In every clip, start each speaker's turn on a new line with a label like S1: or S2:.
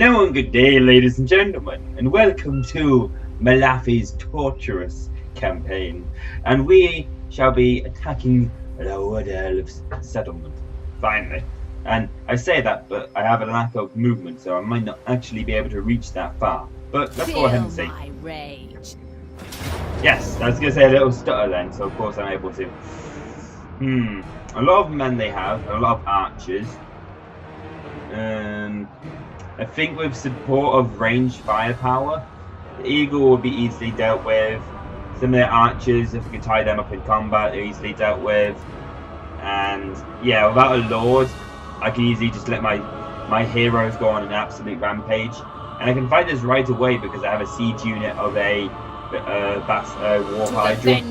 S1: Hello and good day, ladies and gentlemen, and welcome to Malafi's torturous campaign. And we shall be attacking the Wood Elves settlement, finally. And I say that, but I have a lack of movement, so I might not actually be able to reach that far. But let's go ahead and see.
S2: My rage.
S1: Yes, I was going to say a little stutter then, so of course I'm able to. A lot of men they have, a lot of archers. I think with support of ranged firepower, the eagle will be easily dealt with. Some of their archers, if we can tie them up in combat, are easily dealt with. And yeah, without a lord, I can easily just let my heroes go on an absolute rampage. And I can fight this right away because I have a siege unit of a war hydra.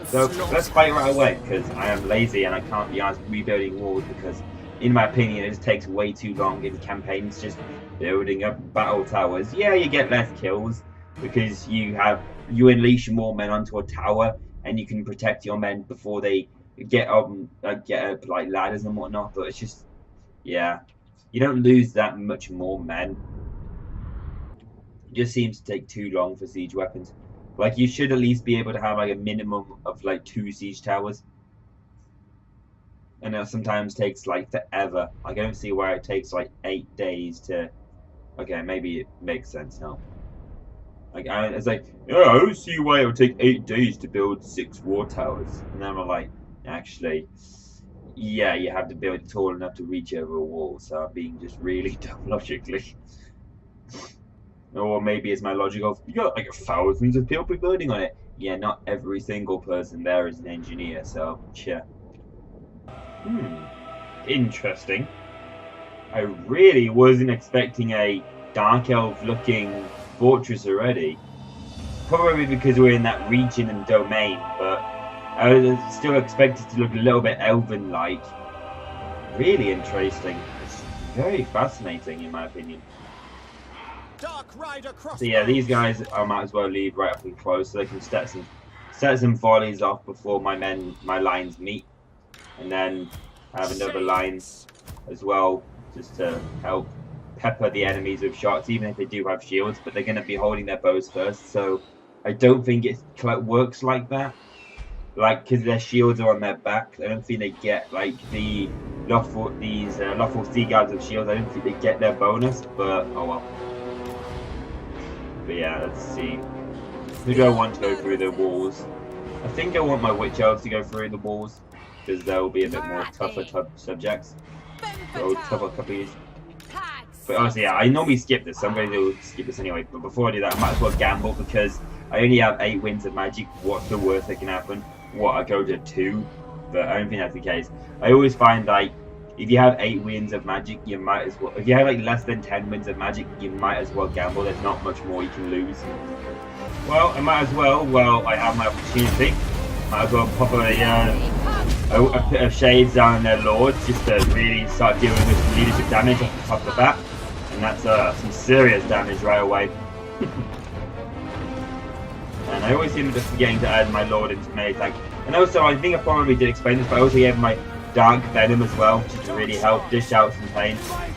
S1: So let's fight right away because I am lazy and I can't be asked rebuilding walls because, in my opinion, it just takes way too long in campaigns just building up battle towers. Yeah, you get less kills because you unleash more men onto a tower and you can protect your men before they get up like ladders and whatnot. But it's just, yeah, you don't lose that much more men. It just seems to take too long for siege weapons. Like, you should at least be able to have like a minimum of like 2 siege towers. And it sometimes takes like forever. Like, I don't see where it takes like 8 days to. Okay, maybe it makes sense now. Like, it's like, yeah, I don't see why it would take 8 days to build 6 war towers. And then I'm like, actually, yeah, you have to build it tall enough to reach over a wall. So I'm being just really dumb logically. Or maybe it's my logic of, you got like thousands of people building on it. Yeah, not every single person there is an engineer, so yeah. Interesting. I really wasn't expecting a dark elf looking fortress already. Probably because we're in that region and domain, but I was still expected to look a little bit elven like. Really interesting. It's very fascinating in my opinion. So yeah, these guys I might as well leave right up and close so they can set some volleys off before my lines meet. And then have another line as well, just to help pepper the enemies with shots, even if they do have shields. But they're going to be holding their bows first, so I don't think it works like that. Like, because their shields are on their back, I don't think they get like the lawful sea guards with shields. I don't think they get their bonus, but oh well. But yeah, let's see. Who do I want to go through the walls? I think I want my witch elves to go through the walls, because there will be a bit more tougher subjects. So tougher copies. But honestly, yeah, I normally skip this, so I'm going to skip this anyway. But before I do that, I might as well gamble because I only have 8 winds of magic. What's the worst that can happen? What, I go to 2? But I don't think that's the case. I always find like if you have 8 winds of magic, you might as well. If you have like less than 10 winds of magic, you might as well gamble. There's not much more you can lose. Well, I might as well. Well, I have my opportunity. Might as well pop a bit of shades down their lords just to really start dealing with some leadership damage off the top of the bat. And that's some serious damage right away. And I always seem to be forgetting to add my lord into melee attack. And also, I think I probably did explain this, but I also gave my dark venom as well, just to really help dish out some pain. I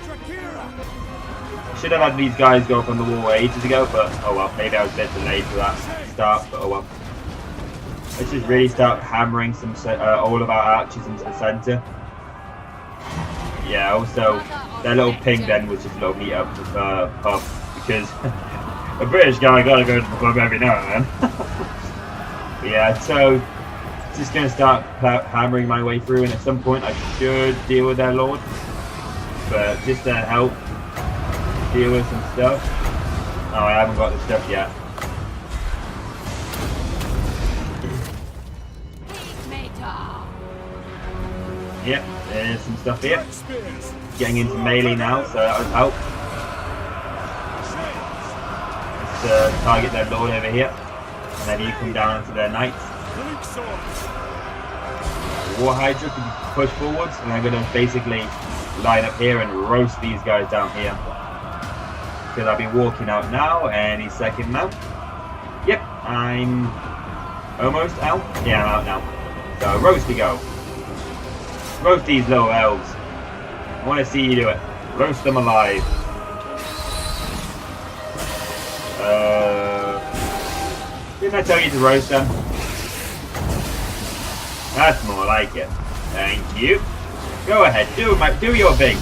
S1: should have had these guys go up on the wall ages ago, but oh well, maybe I was a bit delayed for that start, but oh well. Let's just really start hammering some all of our archers into the centre. Yeah, also, that little ping then was just a little meet up with pub, because a British guy gotta go to the pub every now and then. But yeah, so just gonna start hammering my way through, and at some point I should deal with their lord. But just to help deal with some stuff. Oh, I haven't got the stuff yet. Yep, there's some stuff here. Getting into melee now, so that would help. Let's target their lord over here. And then you come down into their knights. War Hydra can push forwards, and I'm going to basically line up here and roast these guys down here. Because I'll be walking out now, any second now. Yep, I'm almost out. Yeah, I'm out now. So roast we go. Roast these little elves. I want to see you do it. Roast them alive. Didn't I tell you to roast them? That's more like it. Thank you. Go ahead, do your thing.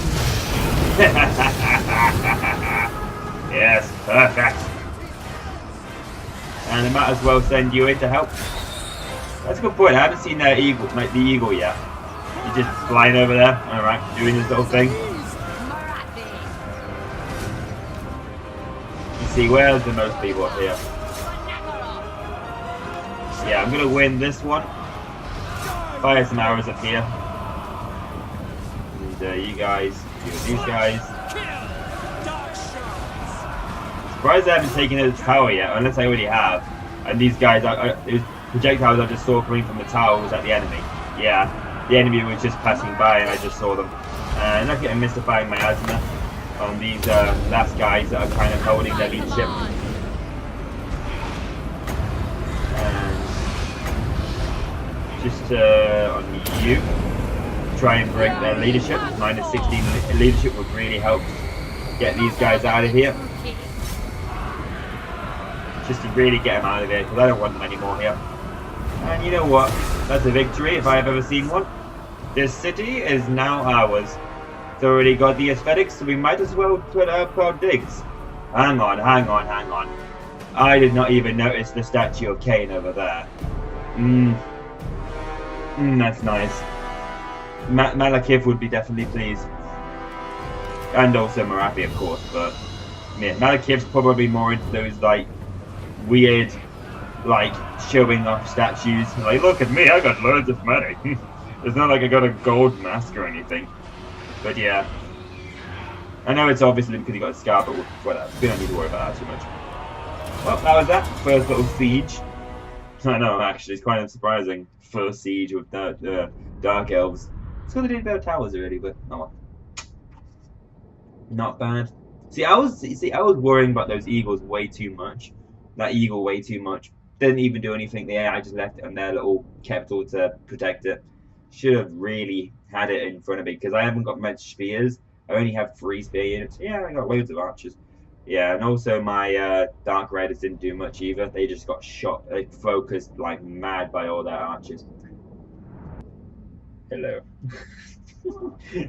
S1: Yes, perfect. And I might as well send you in to help. That's a good point. I haven't seen the eagle yet. He's just flying over there. Alright, doing his little thing. You see, where's the most people up here? Yeah, I'm gonna win this one. Fire some arrows up here. And you guys, these guys. Surprised I haven't taken the tower yet, unless I already have. And these guys, those projectiles I just saw coming from the tower was at the enemy. Yeah, the enemy was just passing by and I just saw them. And I'm getting mystifying my asthma on these last guys that are kind of holding their leadership. And just on you, try and break their leadership. Minus 16 leadership would really help get these guys out of here. Just to really get them out of here, because I don't want them anymore here. And you know what? That's a victory if I've ever seen one. This city is now ours. It's already got the aesthetics, so we might as well put up our digs. Hang on. I did not even notice the statue of Cain over there. That's nice. Malakith would be definitely pleased. And also Marathi, of course, but yeah, Malakith's probably more into those, like, weird, like, showing off statues. Like, look at me, I got loads of money. It's not like I got a gold mask or anything. But yeah. I know it's obviously because he got a scar, but whatever. We don't need to worry about that too much. Well, that was that. First little siege. I know, actually, it's kind of surprising. First siege with the Dark Elves. It's got to do about towers already, but oh well. Not bad. See, I was worrying about those eagles way too much. That eagle way too much. Didn't even do anything there. I just left it on their little capital to protect it. Should have really had it in front of me because I haven't got much spears. I only have 3 spear units. Yeah, I got loads of archers. Yeah, and also my Dark Riders didn't do much either. They just got shot, like, focused like mad by all their archers. Hello.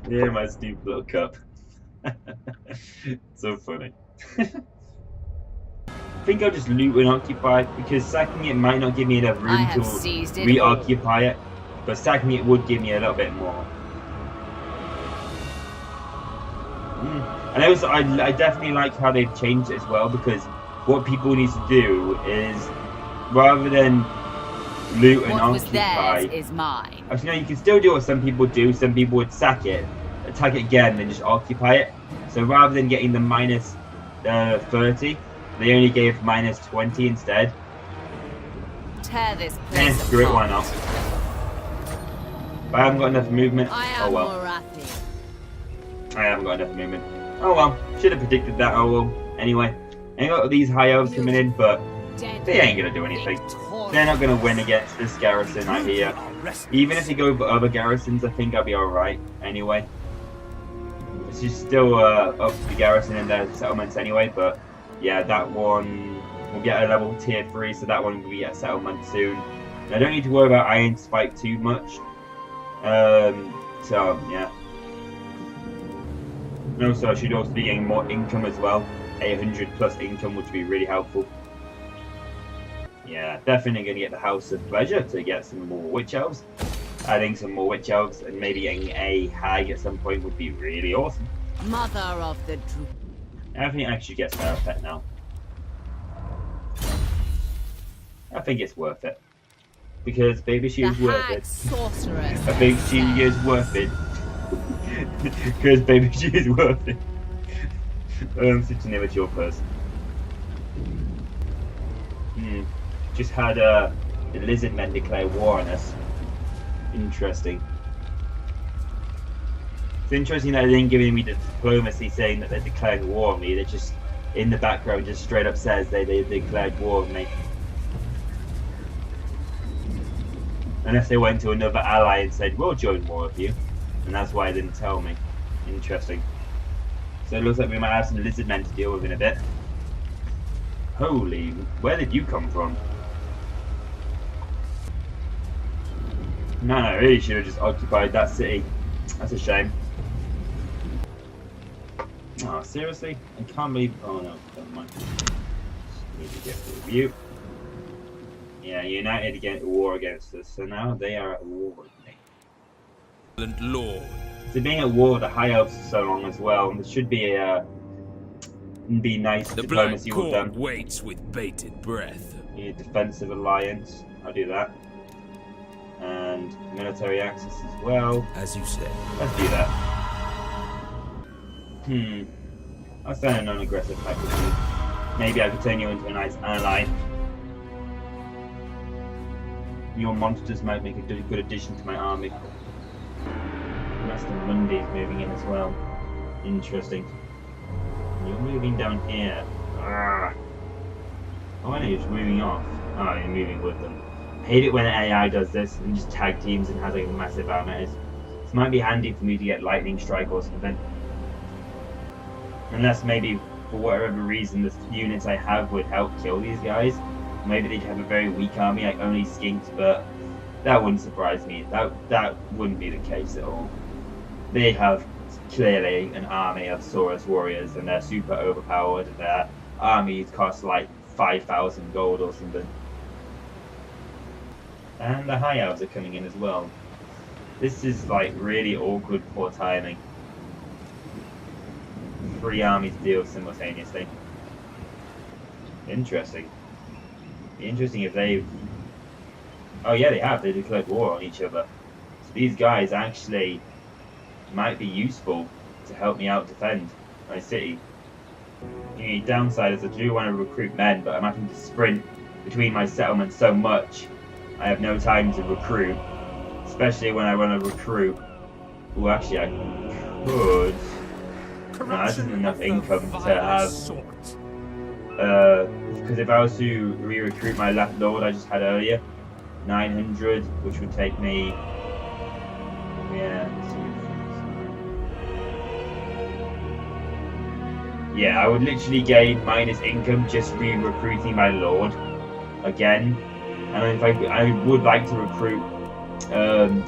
S1: Yeah, my stupid little cup. So funny. I think I'll just loot and occupy because sacking it might not give me enough room to reoccupy it, but sacking it would give me a little bit more. And also, I definitely like how they've changed it as well, because what people need to do is, rather than loot and occupy,
S2: is mine.
S1: Actually, no, you can still do what some people do. Some people would sack it, attack it again, then just occupy it. So rather than getting the minus 30, they only gave minus 20 instead.
S2: Tear this place
S1: Screw it, why not? But I haven't got enough movement. Oh well. I haven't got enough movement. Oh well. Should have predicted that. Oh well. Anyway, I got these high elves coming in, but they ain't gonna do anything. They're not gonna win against this garrison, I hear. Even if they go for other garrisons, I think I'll be alright. Anyway. It's just still up to the garrison and their settlements anyway, but yeah, that one will get a level tier 3, so that one will be at settlement soon. And I don't need to worry about Iron Spike too much. So yeah. And also I should also be getting more income as well. 800 plus income, which would be really helpful. Yeah, definitely gonna get the House of Pleasure to get some more Witch Elves. Adding some more Witch Elves and maybe getting a hag at some point would be really awesome.
S2: Mother of the Drew.
S1: I think I should get Sparrow Pet now. I think it's worth it. Because Baby She is worth it.
S2: Sorceress.
S1: I think she is worth it. Because Baby She is worth it. I'm such an immature person. Just had the lizard men declare war on us. Interesting. It's interesting that they didn't give me the diplomacy saying that they're declaring war on me. They're just in the background, just straight up says they declared war on me. Unless they went to another ally and said, we'll join war with you. And that's why they didn't tell me. Interesting. So it looks like we might have some lizard men to deal with in a bit. Holy, where did you come from? No, I really should have just occupied that city. That's a shame. Oh, seriously? I can't believe... Oh, no. Never mind. Just need to get the review. Yeah, United against war against us. So now they are at war with me.
S3: Lord.
S1: So being at war with the High Elves for so long as well, there should be a... be nice
S3: The black
S1: diplomacy with them.
S3: cord waits with bated breath.
S1: Yeah, defensive alliance. I'll do that. And military access as well.
S3: As you said.
S1: Let's do that. I'll send a non-aggressive pact with you. Maybe I could turn you into a nice ally. Your monsters might make a good addition to my army. Mazdamundi is moving in as well. Interesting. You're moving down here. Oh, I know you're just moving off. Oh, you're moving with them. I hate it when AI does this and just tag teams and has like a massive army. This might be handy for me to get lightning strike or something. Unless maybe for whatever reason the units I have would help kill these guys. Maybe they'd have a very weak army like only skinks, but that wouldn't surprise me. That wouldn't be the case at all. They have clearly an army of Saurus warriors and they're super overpowered and their armies cost like 5,000 gold or something. And the High Elves are coming in as well. This is like really awkward poor timing. 3 armies deal simultaneously. Interesting. Be interesting if they've... Oh yeah, they have. They declared war on each other. So these guys actually might be useful to help me out defend my city. The downside is I do want to recruit men, but I'm having to sprint between my settlements so much I have no time to recruit. Especially when I want to recruit. Well, actually I could... No, that isn't enough income to have. Because if I was to re-recruit my left lord I just had earlier, 900, which would take me. Yeah, I would literally gain minus income just re-recruiting my lord again. And if I would like to recruit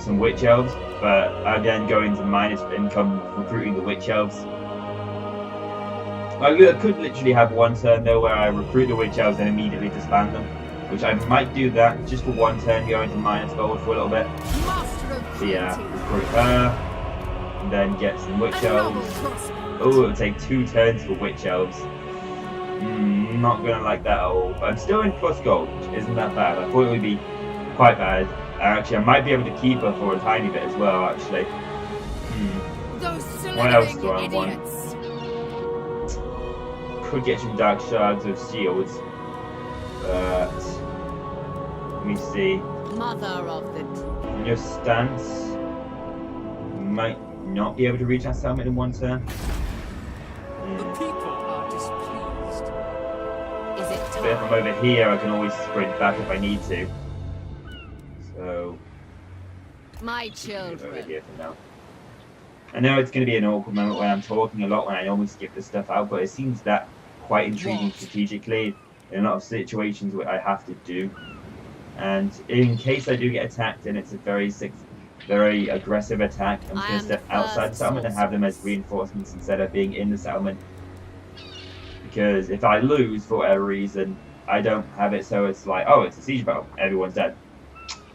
S1: some witch elves, but I'd then go into minus income recruiting the witch elves. I could literally have one turn though where I recruit the witch elves and immediately disband them, which I might do that just for one turn, go into minus gold for a little bit. So yeah, recruit her, and then get some witch elves. Oh, it'll take 2 turns for witch elves. Not gonna like that at all, but I'm still in plus gold, which isn't that bad. I thought it would be quite bad. Actually, I might be able to keep her for a tiny bit as well, actually. What else do I want? Could get some dark shards of shields, but let me see.
S2: Mother of the
S1: In your stance, you might not be able to reach that settlement in one turn.
S3: The people are displeased.
S2: Is it
S1: But if I'm over here, I can always sprint back if I need to. So,
S2: my
S1: over
S2: children?
S1: here for now. I know it's going to be an awkward moment when I'm talking a lot when I normally skip this stuff out, but it seems that quite intriguing strategically in a lot of situations where I have to do. And in case I do get attacked and it's a very aggressive attack, I'm just going to step outside the settlement and have them as reinforcements instead of being in the settlement. Because if I lose for whatever reason, I don't have it so it's like, oh, it's a siege battle, everyone's dead.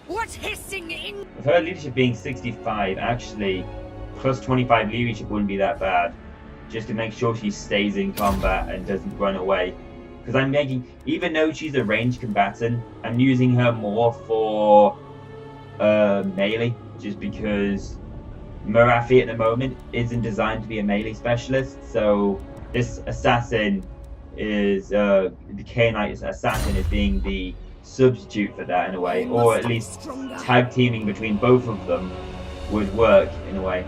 S2: What hissing in?
S1: With her leadership being 65, actually, plus 25 leadership wouldn't be that bad. Just to make sure she stays in combat and doesn't run away. Because I'm making, even though she's a ranged combatant, I'm using her more for melee. Just because Marathi at the moment isn't designed to be a melee specialist. So this assassin is, the Knight assassin is being the substitute for that in a way. Or at least tag teaming between both of them would work in a way.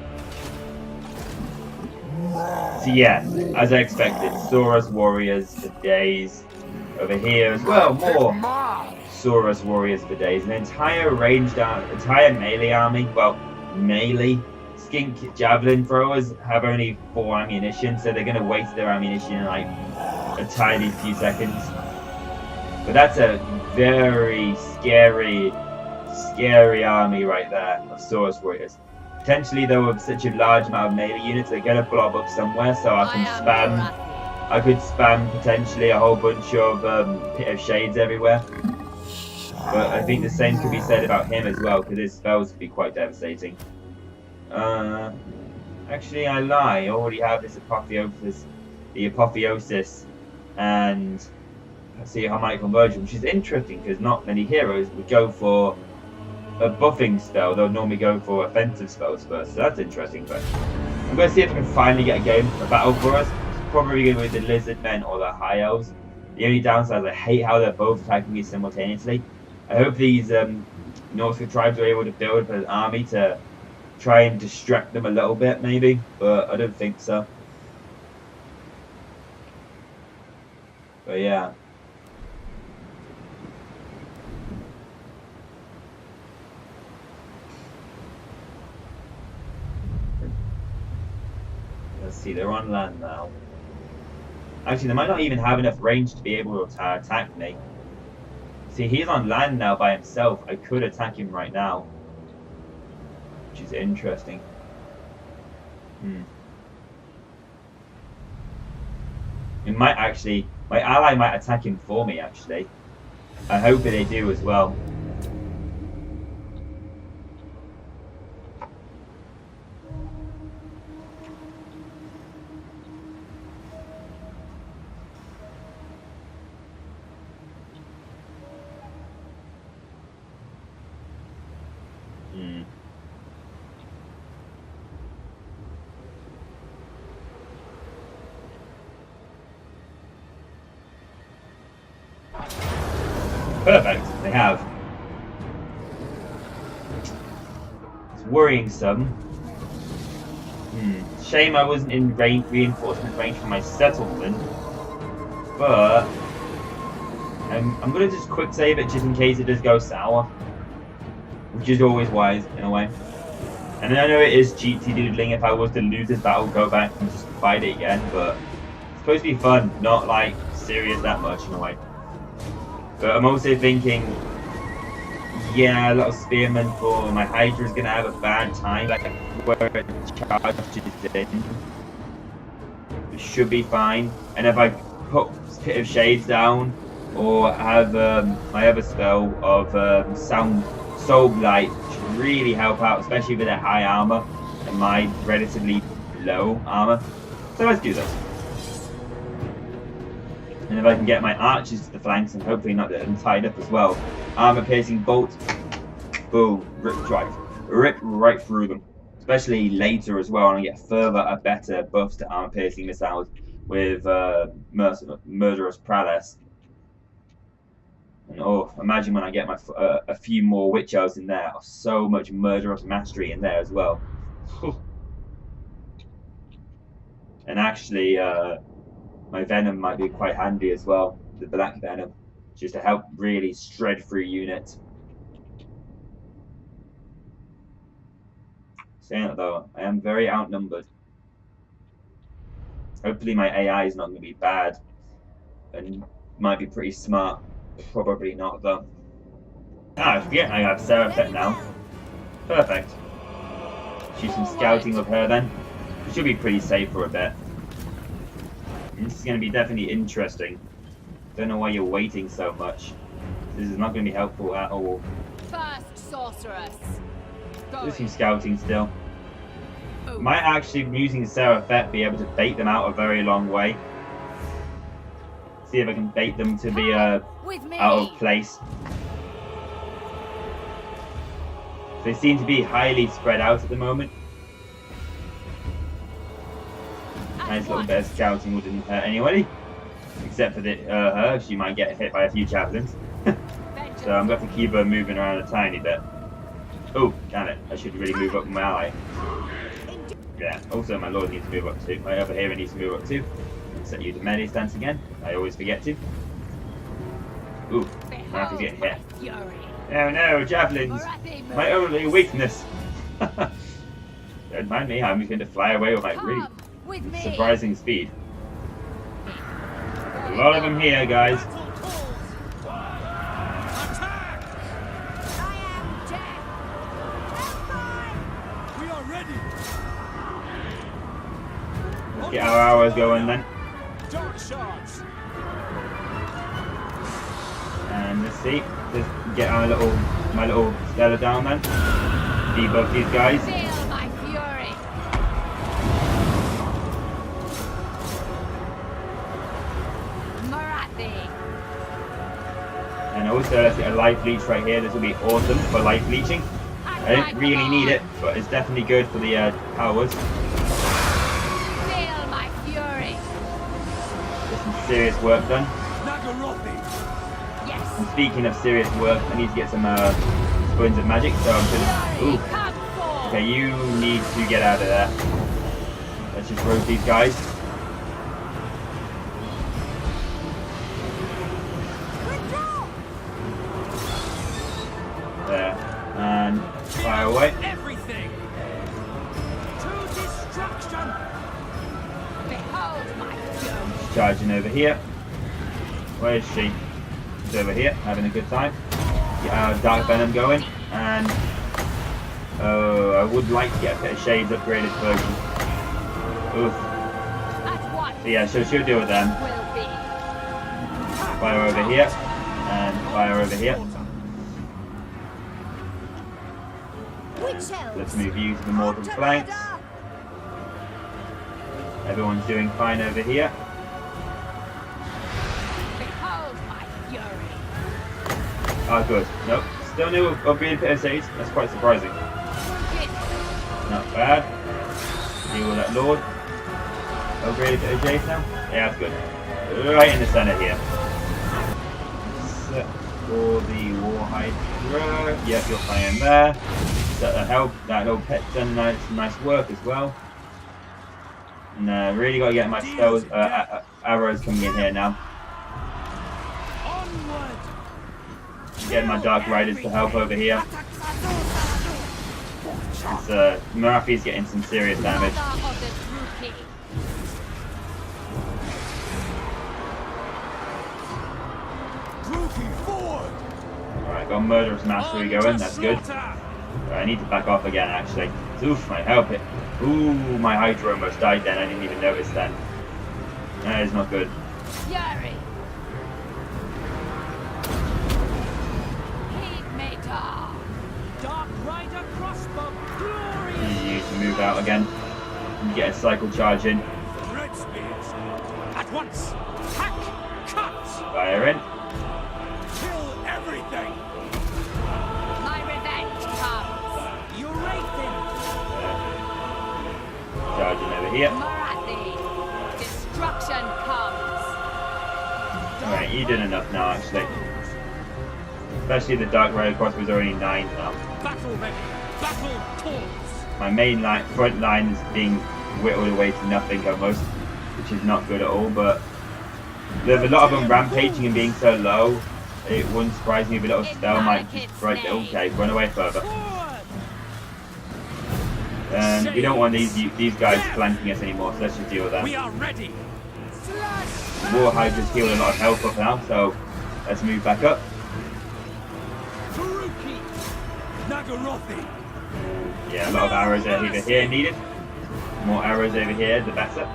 S1: So yeah, as I expected, Saurus warriors for days. Over here as well, more Saurus warriors for days. An entire entire melee army. Well, melee skink javelin throwers have only 4 ammunition, so they're going to waste their ammunition in like a tiny few seconds. But that's a very scary scary army right there of Saurus Warriors. Potentially, though, with such a large amount of melee units, they're going to blob up somewhere, so I can spam. I could spam potentially a whole bunch of Pit of Shades everywhere. But I think the same could be said about him as well, because his spells could be quite devastating. Actually, I lie. I already have this Apotheosis, the Apotheosis, and let's see Harmonic Conversion, which is interesting because not many heroes would go for a buffing spell. They'll normally go for offensive spells first, so that's interesting. But I'm going to see if I can finally get a battle for us. It's probably going to be the Lizard Men or the High Elves. The only downside is I hate how they're both attacking me simultaneously. I hope these Norse tribes are able to build an army to try and distract them a little bit, maybe, but I don't think so. But yeah. Let's see, they're on land now. Actually, they might not even have enough range to be able to attack me. See, he's on land now by himself. I could attack him right now, which is interesting. It might actually, my ally might attack him for me, actually. I hope that they do as well. Perfect, they have. It's worrying some. Shame I wasn't in reinforcement range for my settlement, but I'm gonna just quick save it just in case it does go sour, which is always wise in a way. And I know it is cheaty doodling if I was to lose this battle, go back and just fight it again, but it's supposed to be fun, not like serious that much in a way. But I'm also thinking, yeah, a lot of spearmen for my Hydra is going to have a bad time, like where it charges in. It should be fine. And if I put Pit of Shades down, or have my other spell of Soul Blight, should really help out, especially with their high armor and my relatively low armor. So let's do this. And if I can get my archers to the flanks and hopefully not get them tied up as well. Armor piercing bolt. Boom. Rip right through them. Especially later as well, and I get better buffs to armor piercing missiles with murderous prowess. And oh, imagine when I get my a few more witch elves in there. So much murderous mastery in there as well. And actually, my venom might be quite handy as well, the black venom, just to help really shred through units. Saying that though, I am very outnumbered. Hopefully my AI is not going to be bad, and might be pretty smart. Probably not though. I forget I have Seraphet now. Perfect. Do some scouting with her then. It should be pretty safe for a bit. This is going to be definitely interesting. Don't know why you're waiting so much. This is not going to be helpful at all.
S2: First sorceress.
S1: Do some scouting still. Might actually, using Seraphet, be able to bait them out a very long way. See if I can bait them to be out of place. They seem to be highly spread out at the moment. Nice little bit of scouting wouldn't hurt anybody, except for her. She might get hit by a few javelins. So I'm going to have to keep her moving around a tiny bit. Oh, damn it! I should really move up my ally. Yeah. Also, my lord needs to move up too. My other hero needs to move up too. Set you to melee stance again. I always forget to. Ooh, I have to get hit. Oh no, javelins! My only weakness. Don't mind me. I'm just going to fly away with my really surprising speed. A lot of them here, guys. Get our arrows going then. And let's see. Just get my little Stella down then. Debug these guys.
S2: Feel my fury. Marathi.
S1: And also let's get a life leech right here. This will be awesome for life leeching. I don't really need it, but it's definitely good for the powers.
S2: Feel my fury.
S1: Get some serious work done.
S2: Yes.
S1: And speaking of serious work, I need to get some spoons of magic. So I'm gonna. Ooh.
S2: Come forth.
S1: Okay, you need to get out of there. Let's just roast these guys. There. And fire away.
S3: Everything to destruction.
S2: Behold my fury.
S1: She's charging over here. Where is she? She's over here, having a good time. Get our Dark Venom going. And I would like to get a bit of Shades upgraded version. Oof.
S2: At what
S1: So yeah, she'll deal with them.
S2: will be.
S1: Fire over here. And fire over here. Let's move you to the mortal flanks. Everyone's doing fine over here.
S2: Behold my fury.
S1: Ah, good. Nope. Still new upgraded pit of Shades. That's quite surprising. Not bad. Deal with that Lord. Upgraded pit of Shades now. Yeah, that's good. Right in the center here. Set for the War Hydra. Yep, you're fine there. That help pet done nice work as well. And really got to get my spells, arrows coming in here now. Get my Dark Riders to help over here. Murphy's getting some serious damage.
S2: Mother of the Druki.
S1: Alright, got Murderous Mastery going, that's good. I need to back off again actually. Oof, my help it. Ooh, my Hydra almost died then, I didn't even notice then. That is not good.
S2: Fury. Heed me,
S3: Dark Rider crossbow, glorious.
S1: You need to move out again. And get a cycle charge in.
S3: Red spears. At once. Hack. Cut.
S1: Fire in.
S3: Kill everything.
S2: My revenge comes.
S3: You're raping.
S1: Charging over here.
S2: Marathi. Destruction comes.
S1: Alright, you did enough now actually. Especially the Dark Rider crossbow is already 9 now.
S3: Battle ready. Battle calls.
S1: My main front line is being whittled away to nothing almost, which is not good at all, but there's a lot of them rampaging and being so low, it wouldn't surprise me if a little spell might just break it. Okay, run away further. And we don't want these guys flanking us anymore, so let's just deal with them.
S3: We are ready.
S1: War Hydra's healed a lot of health up now, so let's move back up.
S3: Taruki. Nagarothi.
S1: Yeah, a lot of arrows over here needed. More arrows over here, the better.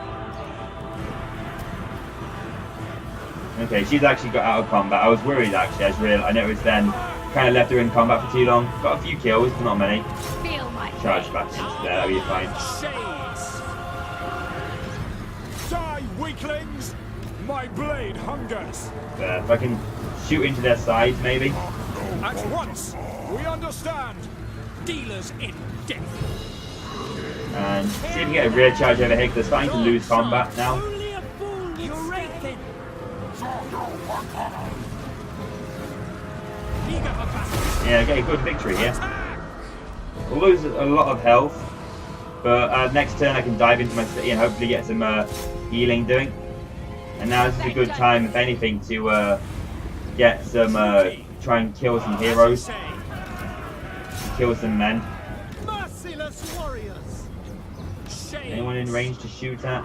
S1: Okay, she's actually got out of combat. I was worried actually, I noticed then, kind of left her in combat for too long. Got a few kills, but not many.
S2: Feel my
S1: Charge back into there, that'll be fine.
S3: Shades.
S4: Die, weaklings! My blade hungers.
S1: There, if I can shoot into their sides maybe.
S4: At once, we understand.
S3: Dealers in death.
S1: And see if we can get a rear charge over here, because they're starting to lose combat now.
S3: Only a fool. You're raping. Eager for battle.
S1: Yeah, get a good victory here. We'll lose a lot of health, but next turn I can dive into my city and hopefully get some healing doing. And now this is a good time, if anything, to get some, try and kill some heroes, kill some men.
S3: Merciless warriors.
S1: Anyone in range to shoot at?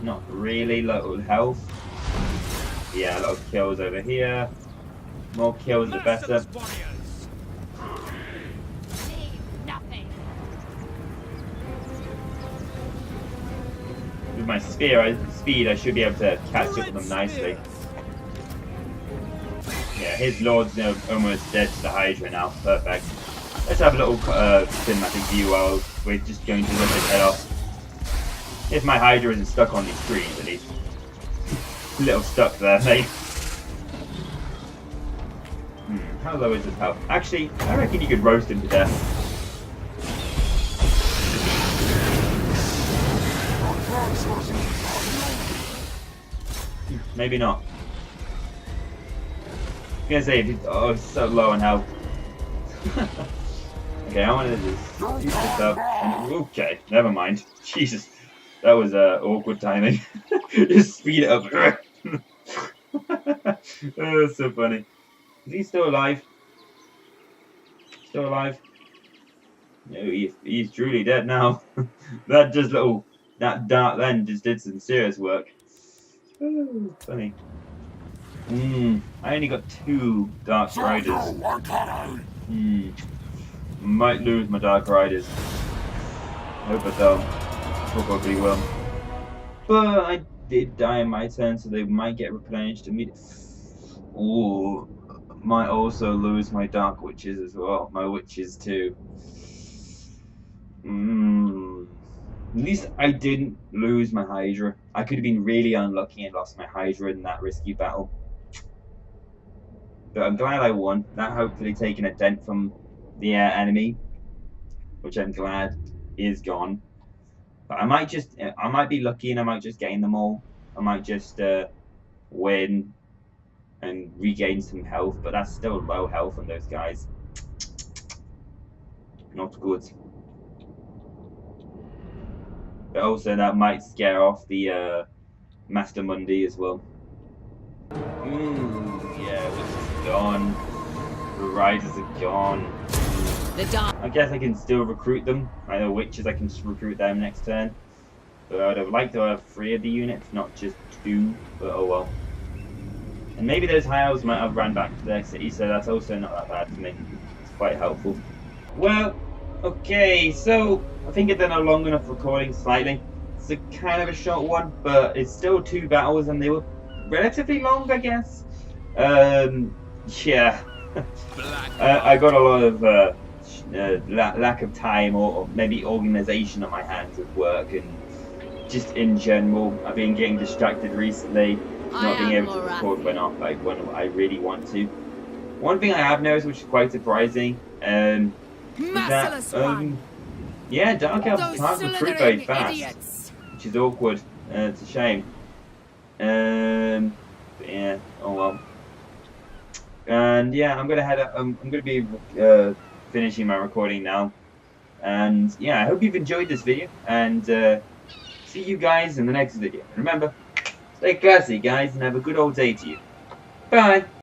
S1: Not really, little health. Yeah, a lot of kills over here. More kills the better.
S3: Merciless warriors.
S2: Leave nothing.
S1: with my speed, I should be able to catch up with them nicely. Yeah, his Lord's almost dead to the Hydra now. Perfect. Let's have a little cinematic view while we're just going to rip his head off. If my Hydra isn't stuck on these trees, at least. A little stuck there, mate. How low is his health? Actually, I reckon you could roast him to death. Maybe not. I was gonna say, if he's so low on health. Okay, I wanted to just use this up. And, okay, never mind. Jesus, that was awkward timing. Just speed it up. Oh, so funny. Is he still alive? Still alive? No, he's truly dead now. That dark then just did some serious work. Oh, funny. I only got 2 Dark Riders. Might lose my Dark Riders. Hope I don't. Probably will. But I did die in my turn, so they might get replenished immediately. Ooh, might also lose my Dark Witches as well. My Witches too. At least I didn't lose my Hydra. I could have been really unlucky and lost my Hydra in that risky battle. But I'm glad I won. That hopefully taking a dent from the enemy, which I'm glad is gone. But I might be lucky and I might just gain them all. I might just win and regain some health, but that's still low health on those guys. Not good. But also that might scare off the Mazdamundi as well. Yeah, which is gone. The riders are gone. I guess I can still recruit them. I know witches, I can just recruit them next turn. But I would have liked to have 3 of the units, not just 2. But oh well. And maybe those high elves might have ran back to their city, so that's also not that bad for me. It's quite helpful. Well, okay, so I think I've done a long enough recording slightly. It's a kind of a short one, but it's still 2 battles and they were relatively long, I guess. Yeah. I got a lot of lack of time or maybe organisation on my hands with work and just in general. I've been getting distracted recently, not being able to record when I really want to. One thing I have noticed, which is quite surprising, is that yeah, Dark Elves can't recruit very fast, which is awkward. It's a shame. But yeah, oh well. And yeah, I'm gonna head up. I'm gonna be finishing my recording now. And yeah, I hope you've enjoyed this video. And see you guys in the next video. Remember, stay classy, guys, and have a good old day to you. Bye.